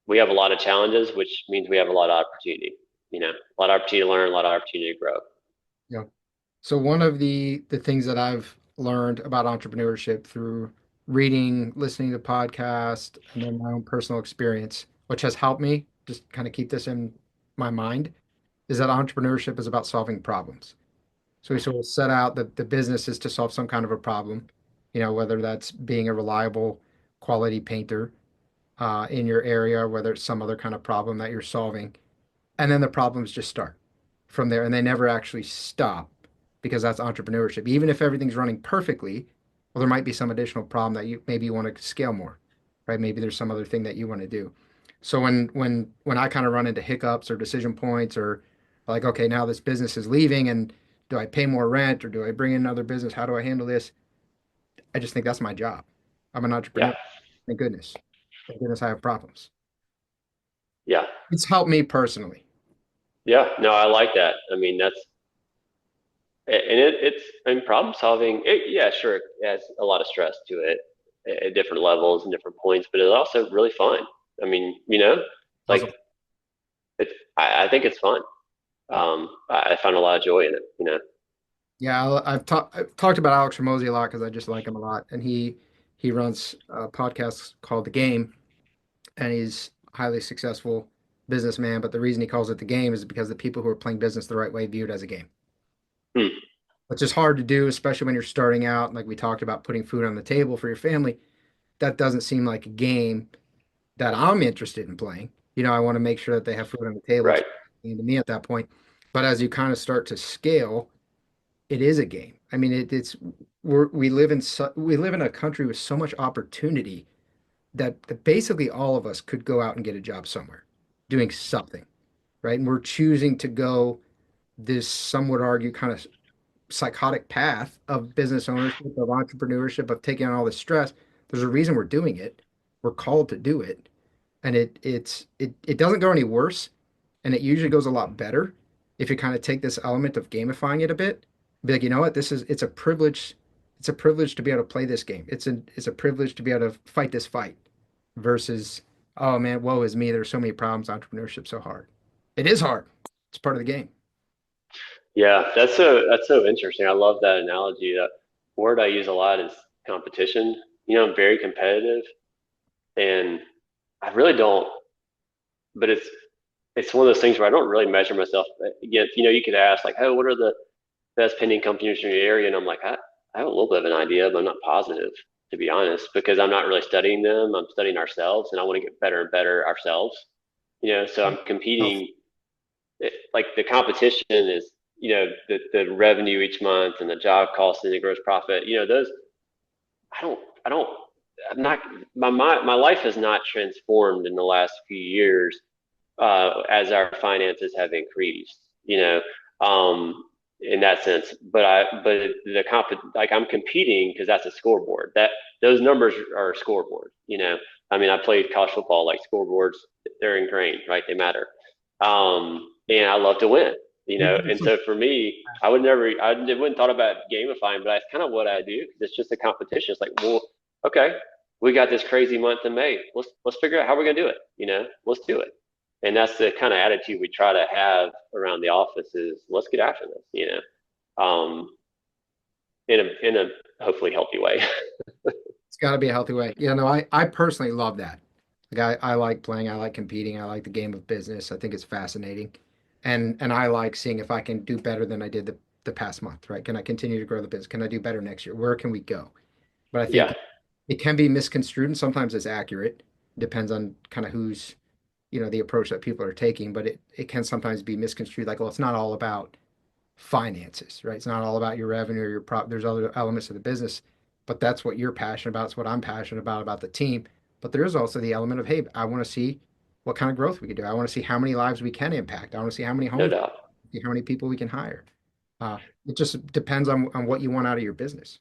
[SPEAKER 2] we have a lot of challenges, which means we have a lot of opportunity, a lot of opportunity to learn, a lot of opportunity to grow.
[SPEAKER 1] Yeah. So one of the things that I've learned about entrepreneurship through reading, listening to podcasts, and then my own personal experience, which has helped me just kind of keep this in my mind, is that entrepreneurship is about solving problems. So we sort of set out that the business is to solve some kind of a problem, whether that's being a reliable quality painter in your area, or whether it's some other kind of problem that you're solving. And then the problems just start from there and they never actually stop because that's entrepreneurship. Even if everything's running perfectly, well, there might be some additional problem that you want to scale more, right? Maybe there's some other thing that you want to do. So when I kind of run into hiccups or decision points or like, okay, now this business is leaving and do I pay more rent or do I bring in another business? How do I handle this? I just think that's my job. I'm an
[SPEAKER 2] Yeah.
[SPEAKER 1] entrepreneur. Thank goodness. Thank goodness I have problems.
[SPEAKER 2] Yeah.
[SPEAKER 1] It's helped me personally.
[SPEAKER 2] Yeah. No, I like that. I mean, it's, and problem solving, yeah, sure, it has a lot of stress to it at different levels and different points, but it's also really fun. I mean, like
[SPEAKER 1] Puzzle.
[SPEAKER 2] I think it's fun. I find a lot of joy in it.
[SPEAKER 1] Yeah, I've talked about Alex Ramosi a lot because I just like him a lot, and he runs a podcast called The Game, and he's a highly successful businessman. But the reason he calls it the game is because the people who are playing business the right way view it as a game,
[SPEAKER 2] Hmm.
[SPEAKER 1] which is hard to do, especially when you're starting out. Like we talked about putting food on the table for your family, that doesn't seem like a game that I'm interested in playing. I want to make sure that they have food on the table. It's
[SPEAKER 2] Right.
[SPEAKER 1] to me at that point. But as you kind of start to scale it is a game. I mean, we live in a country with so much opportunity that basically all of us could go out and get a job somewhere, doing something, right? And we're choosing to go this, some would argue, kind of psychotic path of business ownership, of entrepreneurship, of taking on all this stress. There's a reason we're doing it. We're called to do it, and it doesn't go any worse, and it usually goes a lot better if you kind of take this element of gamifying it a bit. Be like, you know what, it's a privilege. It's a privilege to be able to play this game. It's a privilege to be able to fight this fight versus, oh man, woe is me. There's so many problems. Entrepreneurship's so hard. It is hard. It's part of the game.
[SPEAKER 2] Yeah, that's so interesting. I love that analogy. The word I use a lot is competition. I'm very competitive, and I really don't. But it's one of those things where I don't really measure myself against. You could ask like, "Oh, what are the best pending companies in your area?" And I'm like, I have a little bit of an idea, but I'm not positive, to be honest, because I'm not really studying them. I'm studying ourselves, and I want to get better and better ourselves. So I'm
[SPEAKER 1] Health.
[SPEAKER 2] competing. Like the competition is, the revenue each month and the job cost and the gross profit. Those I don't. I'm not. My life has not transformed in the last few years as our finances have increased. In that sense. But like I'm competing because that's a scoreboard. That those numbers are a scoreboard. I mean, I played college football. Like scoreboards, they're ingrained, right? They matter. And I love to win. And so for me, I wouldn't thought about gamifying, but that's kind of what I do. It's just a competition. It's like, well, okay, we got this crazy month in May. Let's figure out how we're gonna do it. Let's do it. And that's the kind of attitude we try to have around the office is let's get after this, in a hopefully healthy way.
[SPEAKER 1] It's got to be a healthy way. Yeah, no, I personally love that. Like I like playing, I like competing, I like the game of business. I think it's fascinating. And I like seeing if I can do better than I did the past month, right? Can I continue to grow the business? Can I do better next year? Where can we go? But I
[SPEAKER 2] Yeah.
[SPEAKER 1] think it can be misconstrued and sometimes it's accurate. Depends on kind of who's the approach that people are taking, but it can sometimes be misconstrued like, well, it's not all about finances, right? It's not all about your revenue or there's other elements of the business, but that's what you're passionate about. It's what I'm passionate about the team. But there is also the element of, hey, I want to see what kind of growth we can do. I want to see how many lives we can impact. I want to see how many
[SPEAKER 2] No
[SPEAKER 1] homes,
[SPEAKER 2] doubt.
[SPEAKER 1] see how many people we can hire. It just depends on what you want out of your business.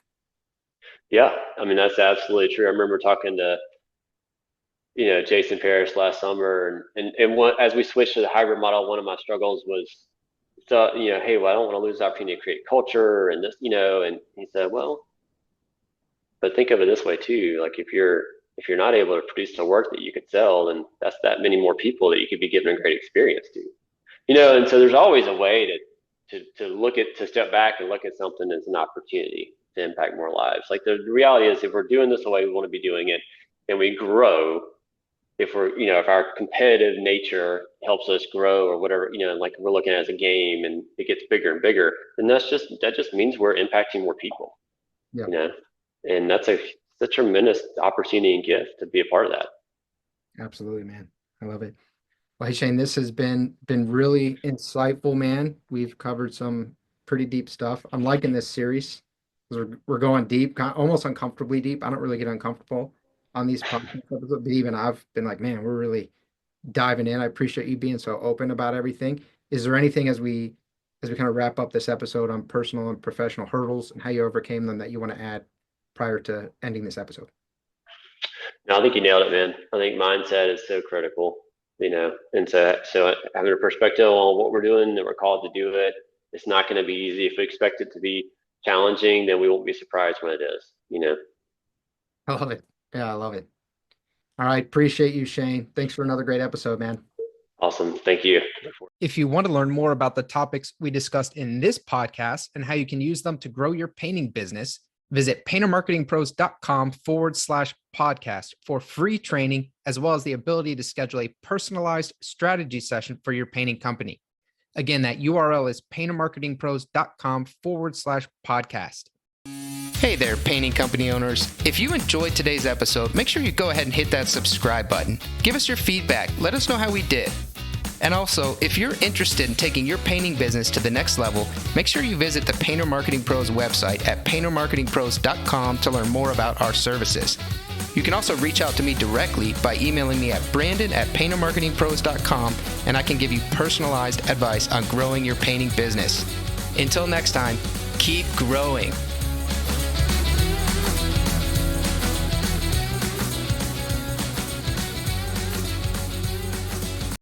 [SPEAKER 2] Yeah, I mean that's absolutely true. I remember talking to Jason Paris last summer, and as we switched to the hybrid model, one of my struggles was, so hey, well, I don't want to lose the opportunity to create culture and this, and he said, well, but think of it this way too, like if you're not able to produce the work that you could sell, then that's that many more people that you could be giving a great experience to. And so there's always a way to step back and look at something as an opportunity to impact more lives. Like the reality is, if we're doing this the way we want to be doing it, and we grow, if our competitive nature helps us grow or whatever, like we're looking at it as a game and it gets bigger and bigger, then that just means we're impacting more people,
[SPEAKER 1] Yeah,
[SPEAKER 2] you know, and that's a tremendous opportunity and gift to be a part of that.
[SPEAKER 1] absolutely, man. I love it. Well, hey Shane, this has been really insightful, man. We've covered some pretty deep stuff. I'm liking this series because we're going deep, almost uncomfortably deep. I don't really get uncomfortable on these podcast episodes, but even I've been like, man, we're really diving in. I appreciate you being so open about everything. Is there anything as we kind of wrap up this episode on personal and professional hurdles and how you overcame them that you want to add prior to ending this episode?
[SPEAKER 2] No, I think you nailed it, man. I think mindset is so critical, and so having a perspective on what we're doing, that we're called to do it. It's not going to be easy. If we expect it to be challenging, then we won't be surprised when it is.
[SPEAKER 1] I love it. Yeah, I love it. All right. Appreciate you, Shane. Thanks for another great episode, man.
[SPEAKER 2] Awesome. Thank you.
[SPEAKER 1] If you want to learn more about the topics we discussed in this podcast and how you can use them to grow your painting business, visit paintermarketingpros.com/podcast for free training, as well as the ability to schedule a personalized strategy session for your painting company. Again, that URL is paintermarketingpros.com/podcast. Hey there, painting company owners. If you enjoyed today's episode, make sure you go ahead and hit that subscribe button. Give us your feedback. Let us know how we did. And also, if you're interested in taking your painting business to the next level, make sure you visit the Painter Marketing Pros website at paintermarketingpros.com to learn more about our services. You can also reach out to me directly by emailing me at brandon@paintermarketingpros.com, and I can give you personalized advice on growing your painting business. Until next time, keep growing.